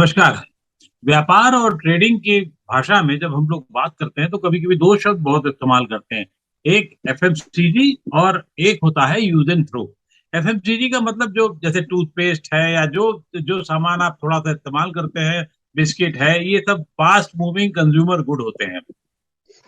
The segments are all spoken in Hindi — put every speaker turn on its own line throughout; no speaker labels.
नमस्कार। व्यापार और ट्रेडिंग की भाषा में जब हम लोग बात करते हैं तो कभी-कभी 2 शब्द बहुत इस्तेमाल करते हैं। एक एफएमसीजी और एक होता है यूज़ एंड थ्रो। एफएमसीजी का मतलब जो जैसे टूथपेस्ट है या जो जो सामान आप थोड़ा-सा इस्तेमाल करते हैं, बिस्किट है, ये सब फास्ट मूविंग कंज्यूमर गुड होते हैं।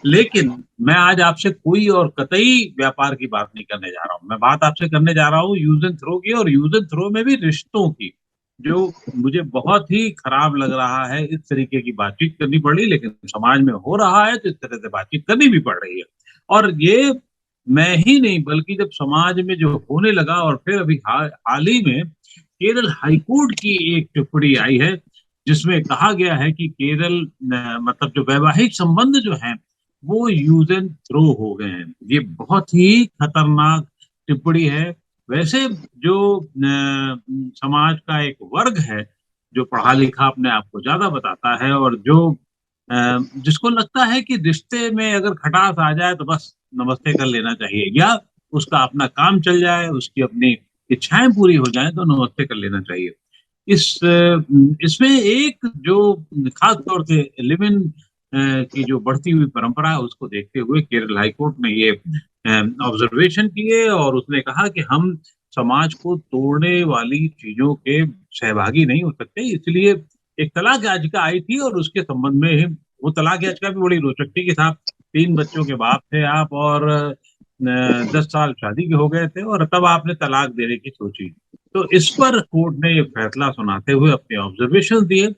लेकिन मैं आज आपसे कोई और कतई व्यापार की बात नहीं करने जा रहा हूँ। मैं बात आपसे करने जा रहा हूँ यूज़ एंड थ्रो की, और यूज़ एंड थ्रो में भी रिश्तों की, जो मुझे बहुत ही खराब लग रहा है। इस तरीके की बातचीत करनी पड़ी, लेकिन समाज में हो रहा है तो इस तरह से बातचीत करनी भी पड़ रही है। और ये मैं ही नहीं, बल्कि जब समाज में जो होने लगा, और फिर अभी हाल ही में केरल हाईकोर्ट की एक टिप्पणी आई है, जिसमें कहा गया है कि केरल मतलब जो वैवाहिक संबंध जो हैं वो यूज एंड थ्रो हो गए हैं। ये बहुत ही खतरनाक टिप्पणी है। वैसे जो समाज का एक वर्ग है जो पढ़ा लिखा अपने आप को ज्यादा बताता है, और जो जिसको लगता है कि रिश्ते में अगर खटास आ जाए तो बस नमस्ते कर लेना चाहिए, या उसका अपना काम चल जाए, उसकी अपनी इच्छाएं पूरी हो जाएं तो नमस्ते कर लेना चाहिए। इसमें एक जो खास तौर से लिव इन की जो बढ़ती हुई परंपरा है, उसको देखते हुए केरल हाईकोर्ट ने ये ऑब्जर्वेशन किए, और उसने कहा कि हम समाज को तोड़ने वाली चीजों के सहभागी नहीं हो सकते। इसलिए एक तलाक याचिका आई थी, और उसके संबंध में वो तलाक याचिका भी बड़ी रोचक थी कि साहब, 3 बच्चों के बाप थे आप, और 10 साल शादी के हो गए थे, और तब आपने तलाक देने की सोची। तो इस पर कोर्ट ने ये फैसला सुनाते हुए अपने ऑब्जर्वेशन दिए।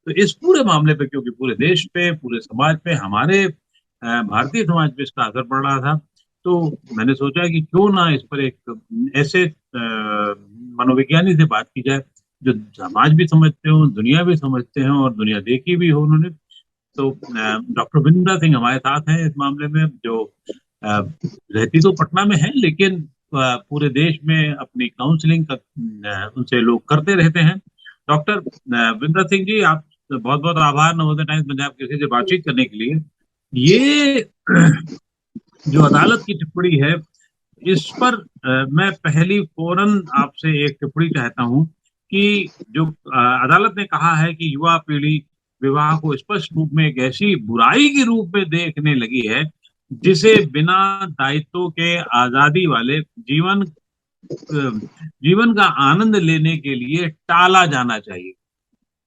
तो इस पूरे मामले पे, क्योंकि पूरे देश पे, पूरे समाज पे, हमारे भारतीय समाज पे इसका असर पड़ रहा था, तो मैंने सोचा कि क्यों ना इस पर एक ऐसे मनोविज्ञानी से बात की जाए जो समाज भी समझते हो, दुनिया भी समझते हैं, और दुनिया देखी भी हो उन्होंने। तो डॉक्टर विंद्रा सिंह हमारे साथ हैं इस मामले में, जो रहती तो पटना में है, लेकिन पूरे देश में अपनी काउंसलिंग का उनसे लोग करते रहते हैं। डॉक्टर विंद्रा सिंह जी, आप बहुत बहुत आभार नवोदय टाइम्स पंजाब किसी से बातचीत करने के लिए। ये जो अदालत की टिप्पणी है, इस पर मैं पहली फौरन आपसे एक टिप्पणी चाहता हूं कि जो अदालत ने कहा है कि युवा पीढ़ी विवाह को स्पष्ट रूप में एक ऐसी बुराई के रूप में देखने लगी है जिसे बिना दायित्व के आजादी वाले जीवन का आनंद लेने के लिए टाला जाना चाहिए।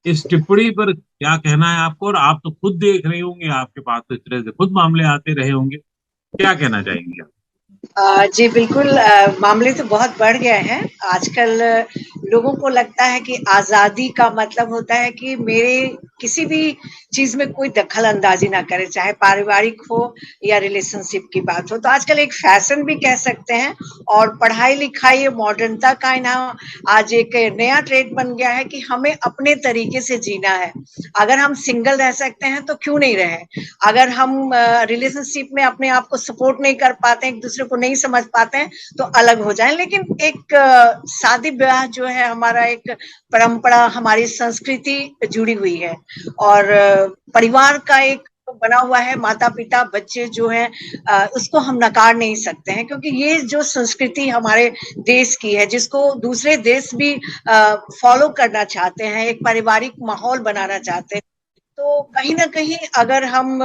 इस टिप्पणी पर क्या कहना है आपको? और आप तो खुद देख रहे होंगे, आपके पास तो इस तरह से खुद मामले आते रहे होंगे, क्या कहना चाहेंगे आप?
जी बिल्कुल, मामले तो बहुत बढ़ गए हैं। आजकल लोगों को लगता है कि आज़ादी का मतलब होता है कि मेरे किसी भी चीज़ में कोई दखल-अंदाज़ी ना करे, चाहे पारिवारिक हो या रिलेशनशिप की बात हो। तो आजकल एक फ़ैशन भी कह सकते हैं, और पढ़ाई-लिखाई, मॉडर्नता का ना आज एक नया ट्रेंड बन गया है कि हमें अपने तरीके से जीना है। अगर हम सिंगल रह सकते हैं तो क्यों नहीं रहें? अगर हम रिलेशनशिप में अपने आप को सपोर्ट नहीं कर पाते हैं, एक-दूसरे को नहीं समझ पाते हैं, तो अलग हो जाएँ। लेकिन एक शादी-ब्याह जो है हमारा एक परंपरा, हमारी संस्कृति जुड़ी हुई है, और परिवार का एक बना हुआ है, माता-पिता, बच्चे जो हैं, उसको हम नकार नहीं सकते हैं, क्योंकि ये जो संस्कृति हमारे देश की है, जिसको दूसरे देश भी फॉलो करना चाहते हैं, एक पारिवारिक माहौल बनाना चाहते हैं। तो कहीं न कहीं अगर हम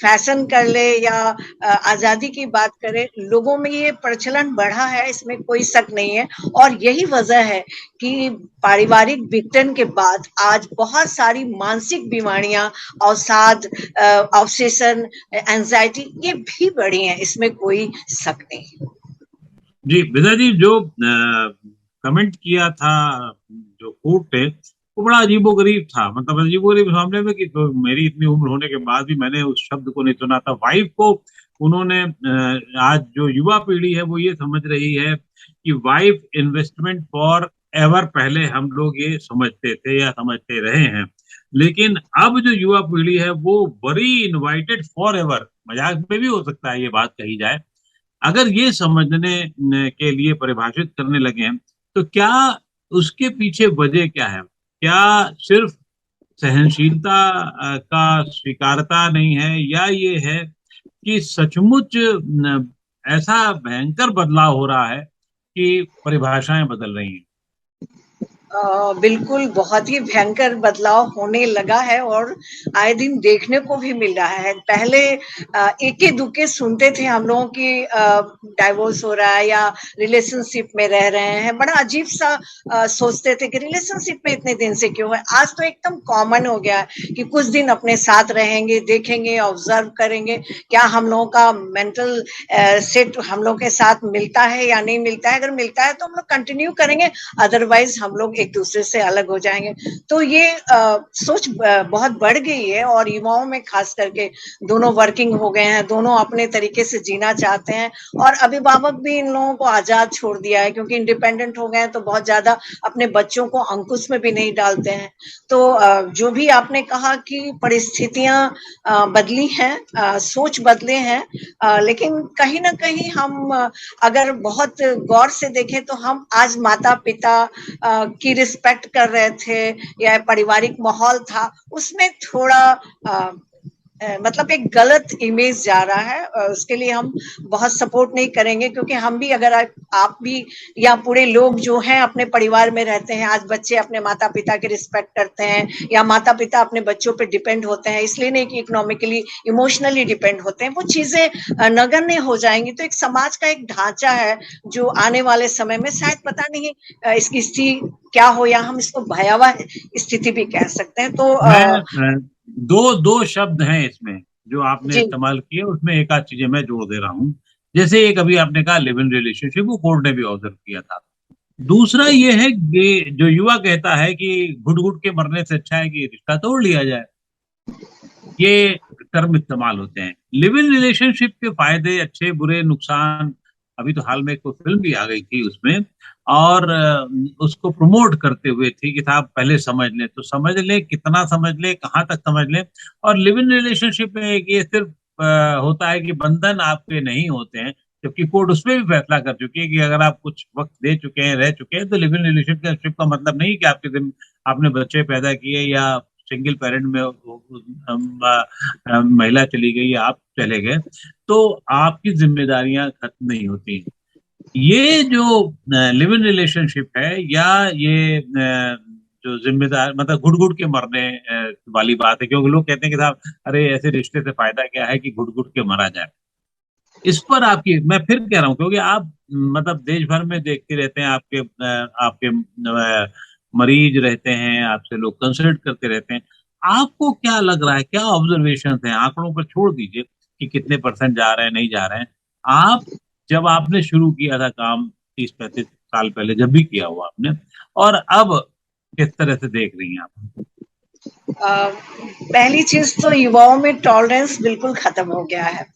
फ़ैशन कर लें या आज़ादी की बात करें, लोगों में ये प्रचलन बढ़ा है, इसमें कोई शक नहीं है, और यही वजह है कि पारिवारिक विघटन के बाद आज बहुत सारी मानसिक बीमारियाँ, अवसाद, ऑब्सेशन, एंग्ज़ायटी ये भी बढ़ी हैं, इसमें कोई शक नहीं।
जी, विदा जी, जो कमेंट किया था जो कोर्ट ने, वो बड़ा अजीबोगरीब था। मतलब अजीबोगरीब इस मामले में कि तो मेरी इतनी उम्र होने के बाद भी मैंने उस शब्द को नहीं सुना था। वाइफ को उन्होंने आज जो युवा पीढ़ी है वो ये समझ रही है कि वाइफ इन्वेस्टमेंट फॉर एवर, पहले हम लोग ये समझते थे या समझते रहे हैं, लेकिन अब जो युवा पीढ़ी है वो बड़ी इनवाइटेड फॉर एवर, मजाक में भी हो सकता है ये बात कही जाए, अगर ये समझने के लिए परिभाषित करने लगे हैं, तो क्या उसके पीछे वजह क्या है? क्या सिर्फ सहनशीलता का स्वीकारता नहीं है, या ये है कि सचमुच ऐसा भयंकर बदलाव हो रहा है कि परिभाषाएं बदल रही हैं?
बिल्कुल, बहुत ही भयंकर बदलाव होने लगा है और आए दिन देखने को भी मिल रहा है। पहले एके-दुके सुनते थे हम लोगों की डाइवोर्स हो रहा है या रिलेशनशिप में रह रहे हैं। बड़ा अजीब-सा सोचते थे कि रिलेशनशिप में इतने दिन से क्यों है? आज तो एकदम कॉमन हो गया है कि कुछ दिन अपने साथ रहेंगे, देखेंगे, ऑब्ज़र्व करेंगे, क्या हम लोगों का मेंटल सेट हम लोग के साथ मिलता है या नहीं मिलता है। अगर मिलता है तो हम लोग कंटिन्यू करेंगे, अदरवाइज़ हम लोग एक दूसरे से अलग हो जाएंगे। तो ये सोच बहुत बढ़ गई है और युवाओं में खास करके दोनों वर्किंग हो गए हैं, दोनों अपने तरीके से जीना चाहते हैं और अभिभावक भी इन लोगों को आजाद छोड़ दिया है क्योंकि इंडिपेंडेंट हो गए हैं तो बहुत ज्यादा अपने बच्चों को अंकुश में भी नहीं डालते हैं। तो जो भी आपने कहा कि परिस्थितियां बदली हैं, सोच बदले हैं, लेकिन कहीं ना कहीं हम अगर बहुत गौर से देखें तो हम आज माता पिता की रिस्पेक्ट कर रहे थे या पारिवारिक माहौल था उसमें थोड़ा मतलब एक गलत इमेज जा रहा है। उसके लिए हम बहुत सपोर्ट नहीं करेंगे क्योंकि हम भी अगर आप भी या पूरे लोग जो हैं अपने परिवार में रहते हैं, आज बच्चे अपने माता पिता की रिस्पेक्ट करते हैं या माता पिता अपने बच्चों पे डिपेंड होते हैं, इसलिए नहीं कि इकोनॉमिकली इमोशनली डिपेंड होते हैं, वो चीजें नगण्य हो जाएंगी। तो एक समाज का एक ढांचा है जो आने वाले समय में शायद पता नहीं इसकी स्थिति क्या हो या हम इसको भयावह स्थिति भी कह सकते हैं। तो
मैं दो दो शब्द हैं इसमें जो आपने
जी
इस्तेमाल किए, उसमें एक आध चीजें मैं जोड़ दे रहा हूँ। जैसे एक अभी आपने कहा लिव इन रिलेशनशिप, वो कोर्ट ने भी ऑब्जर्व किया था। दूसरा ये है कि जो युवा कहता है कि घुट घुट के मरने से अच्छा है कि रिश्ता तोड़ लिया जाए, ये टर्म इस्तेमाल होते हैं। लिव इन रिलेशनशिप के फायदे, अच्छे बुरे नुकसान, अभी तो हाल में कोई फिल्म भी आ गई थी उसमें, और उसको प्रमोट करते हुए थी कि साहब पहले समझ लें, तो समझ लें, कितना समझ लें, कहाँ तक समझ लें। और लिव इन रिलेशनशिप में एक ये सिर्फ होता है कि बंधन आपके नहीं होते हैं, जबकि कोर्ट उसमें भी फैसला कर चुकी है कि अगर आप कुछ वक्त दे चुके हैं, रह चुके हैं, तो लिव इन रिलेशनशिप का मतलब नहीं कि आपने बच्चे पैदा किए या सिंगल पेरेंट में महिला चली गई या आप चले गए तो आपकी जिम्मेदारियां खत्म नहीं होती। ये जो लिव इन रिलेशनशिप है या ये जो जिम्मेदार मतलब घुट घुट के मरने वाली बात है, क्योंकि लोग कहते हैं कि साहब अरे ऐसे रिश्ते से फायदा क्या है कि घुट घुट के मरा जाए। इस पर आपकी, मैं फिर कह रहा हूँ क्योंकि आप मतलब देश भर में देखते रहते हैं, आपके मरीज रहते हैं, आपसे लोग कंसल्ट करते रहते हैं। आपको क्या लग रहा है, क्या ऑब्जर्वेशन हैं, आंकड़ों पर छोड़ दीजिए कि कितने परसेंट जा रहे हैं नहीं जा रहे हैं। आप जब आपने शुरू किया था काम 30-35 साल पहले, जब भी किया हुआ आपने, और अब किस तरह से देख रही हैं आप?
पहली चीज तो युवाओं में टॉलरेंस बिल्कुल खत्म हो गया है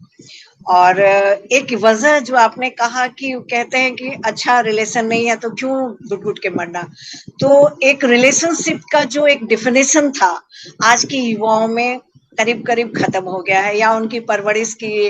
और एक वजह जो आपने कहा कि कहते हैं कि अच्छा रिलेशन नहीं है तो क्यों घुट घुट के मरना। तो एक रिलेशनशिप का जो एक डिफिनेशन था आज के युवाओं में करीब करीब खत्म हो गया है, या उनकी परवरिश की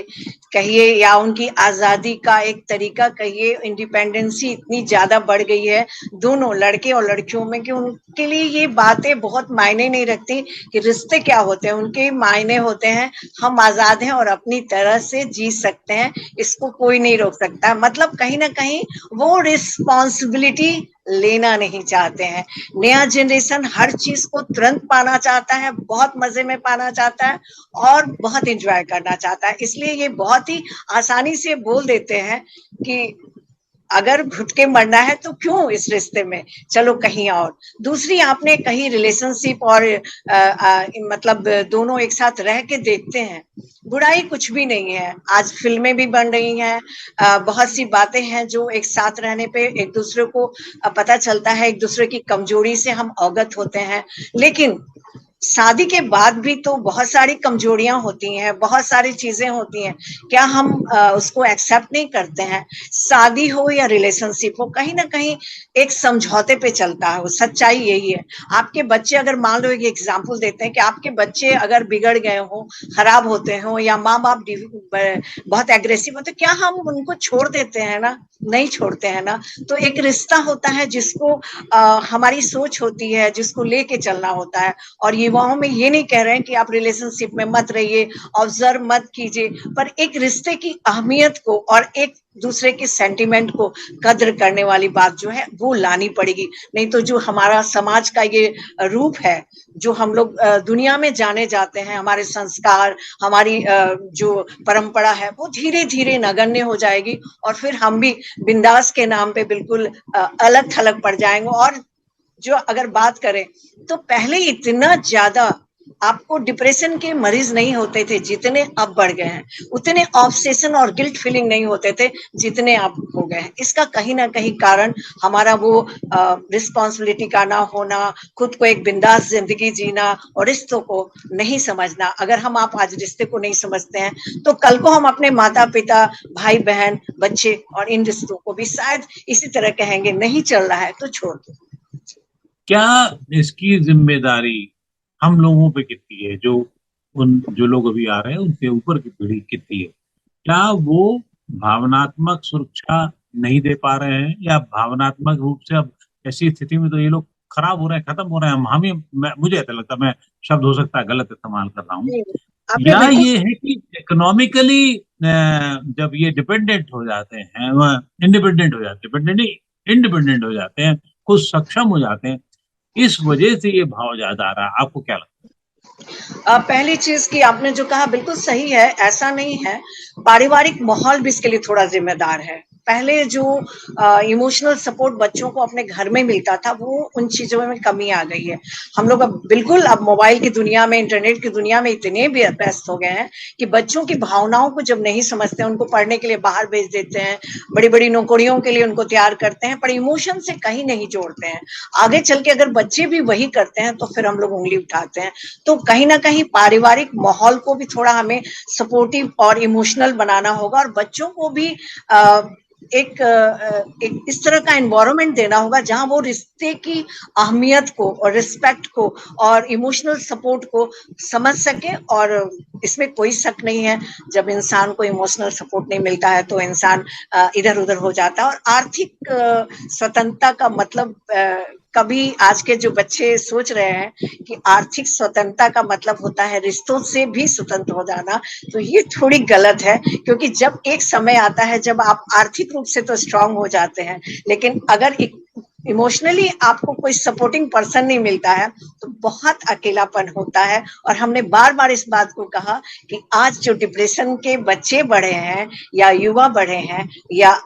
कहिए या उनकी आजादी का एक तरीका कहिए, इंडिपेंडेंसी इतनी ज्यादा बढ़ गई है दोनों लड़के और लड़कियों में कि उनके लिए ये बातें बहुत मायने नहीं रखती कि रिश्ते क्या होते हैं। उनके मायने होते हैं हम आजाद हैं और अपनी तरह से जी सकते हैं, इसको कोई नहीं रोक सकता। मतलब कहीं ना कहीं वो रिस्पॉन्सिबिलिटी लेना नहीं चाहते हैं। नया जनरेशन हर चीज को तुरंत पाना चाहता है, बहुत मजे में पाना चाहता है और बहुत एंजॉय करना चाहता है, इसलिए ये बहुत ही आसानी से बोल देते हैं कि अगर घुट के मरना है तो क्यों इस रिश्ते में, चलो कहीं और। दूसरी आपने कहीं रिलेशनशिप और मतलब दोनों एक साथ रह के देखते हैं, बुराई कुछ भी नहीं है। आज फिल्में भी बन रही हैं, बहुत सी बातें हैं जो एक साथ रहने पे एक दूसरे को पता चलता है, एक दूसरे की कमजोरी से हम अवगत होते हैं। लेकिन शादी के बाद भी तो बहुत सारी कमजोरियां होती हैं, बहुत सारी चीजें होती हैं, क्या हम उसको एक्सेप्ट नहीं करते हैं? शादी हो या रिलेशनशिप हो, कहीं ना कहीं एक समझौते पे चलता है, वो सच्चाई यही है। आपके बच्चे अगर मान लो एक एग्जांपल देते हैं कि आपके बच्चे अगर बिगड़ गए हो, खराब होते हो या माँ बाप बहुत एग्रेसिव होते, क्या हम उनको छोड़ देते हैं? ना, नहीं छोड़ते हैं ना। तो एक रिश्ता होता है जिसको हमारी सोच होती है, जिसको लेके चलना होता है, और ये विवाहों में ये नहीं कह रहे हैं कि आप रिलेशनशिप में मत रहिए, ऑब्जर्व मत कीजिए, पर एक रिश्ते की अहमियत को और एक दूसरे के सेंटिमेंट को कद्र करने वाली बात जो है वो लानी पड़ेगी। नहीं तो जो हमारा समाज का ये रूप है, जो हम लोग दुनिया में जाने जाते हैं, हमारे संस्कार, हमारी जो परंपरा है, वो धीरे धीरे नगण्य हो जाएगी और फिर हम भी बिंदास के नाम पे बिल्कुल अलग थलग पड़ जाएंगे। और जो अगर बात करें तो पहले इतना ज्यादा आपको डिप्रेशन के मरीज नहीं होते थे जितने अब बढ़ गए हैं, उतने ऑब्सेशन और गिल्ट फीलिंग नहीं होते थे जितने अब हो गए हैं। इसका कहीं ना कहीं कारण हमारा वो रिस्पॉन्सिबिलिटी का ना होना, खुद को एक बिंदास जिंदगी जीना और रिश्तों को नहीं समझना। अगर हम आप आज रिश्ते को नहीं समझते हैं तो कल को हम अपने माता पिता, भाई बहन, बच्चे और इन रिश्तों को भी शायद इसी तरह कहेंगे, नहीं चल रहा है तो छोड़ दो।
क्या इसकी जिम्मेदारी हम लोगों पे कितनी है, जो लोग अभी आ रहे हैं उनके ऊपर की पीढ़ी कितनी है? क्या वो भावनात्मक सुरक्षा नहीं दे पा रहे हैं, या भावनात्मक रूप से अब ऐसी स्थिति में तो ये लोग खराब हो रहे हैं, खत्म हो रहे हैं? हम ही मुझे ऐसा लगता है, मैं शब्द हो सकता है गलत इस्तेमाल कर रहा हूँ,
आपने
या
बिल्कुल
ये है कि इकोनॉमिकली जब ये डिपेंडेंट हो जाते हैं, इंडिपेंडेंट हो जाते हैं, इंडिपेंडेंट हो जाते हैं, खुद सक्षम हो जाते हैं, इस वजह से ये भाव ज्यादा आ रहा है? आपको क्या लगता
पहली चीज की आपने जो कहा बिल्कुल सही है, ऐसा नहीं है। पारिवारिक माहौल भी इसके लिए थोड़ा जिम्मेदार है। पहले जो इमोशनल सपोर्ट बच्चों को अपने घर में मिलता था, वो उन चीजों में कमी आ गई है। हम लोग अब बिल्कुल अब मोबाइल की दुनिया में, इंटरनेट की दुनिया में इतने भी व्यस्त हो गए हैं कि बच्चों की भावनाओं को जब नहीं समझते, उनको पढ़ने के लिए बाहर भेज देते हैं, बड़ी बड़ी नौकरियों के लिए उनको तैयार करते हैं, पर इमोशन से कहीं नहीं जोड़ते हैं। आगे चल के अगर बच्चे भी वही करते हैं तो फिर हम लोग उंगली उठाते हैं। तो कहीं ना कहीं पारिवारिक माहौल को भी थोड़ा हमें सपोर्टिव और इमोशनल बनाना होगा, और बच्चों को भी एक इस तरह का एनवायरनमेंट देना होगा जहां वो रिश्ते की अहमियत को और रिस्पेक्ट को और इमोशनल सपोर्ट को समझ सके। और इसमें कोई शक नहीं है, जब इंसान को इमोशनल सपोर्ट नहीं मिलता है तो इंसान इधर उधर हो जाता है। और आर्थिक स्वतंत्रता का मतलब कभी आज के जो बच्चे सोच रहे हैं कि आर्थिक स्वतंत्रता का मतलब होता है रिश्तों से भी स्वतंत्र हो जाना, तो ये थोड़ी गलत है। क्योंकि जब एक समय आता है जब आप आर्थिक रूप से तो स्ट्रांग हो जाते हैं, लेकिन अगर इमोशनली आपको कोई सपोर्टिंग पर्सन नहीं मिलता है तो बहुत अकेलापन होता है। और हमने बार बार इस बात को कहा कि आज जो डिप्रेशन के बच्चे बढ़े हैं या युवा बढ़े हैं या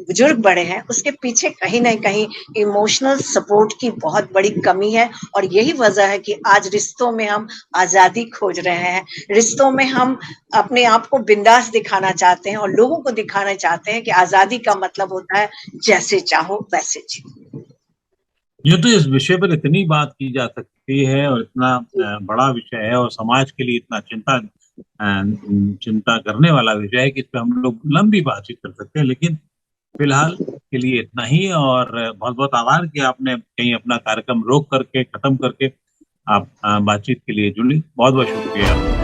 बुजुर्ग बढ़े हैं, उसके पीछे कहीं ना कहीं इमोशनल सपोर्ट की बहुत बड़ी कमी है। और यही वजह है कि आज रिश्तों में हम आजादी खोज रहे हैं, रिश्तों में हम अपने आप को बिंदास दिखाना चाहते हैं और लोगों को दिखाना चाहते हैं कि आजादी का मतलब होता है जैसे चाहो वैसे जियो।
है? ये तो इस विषय पर इतनी बात की जा सकती है, और इतना बड़ा विषय है, और समाज के लिए इतना चिंता करने वाला विषय है कि इस पर हम लोग लंबी बातचीत कर सकते हैं, लेकिन फिलहाल के लिए इतना ही। और बहुत बहुत आभार कि आपने कहीं अपना कार्यक्रम रोक करके, खत्म करके आप बातचीत के लिए जुड़ी। बहुत बहुत शुक्रिया।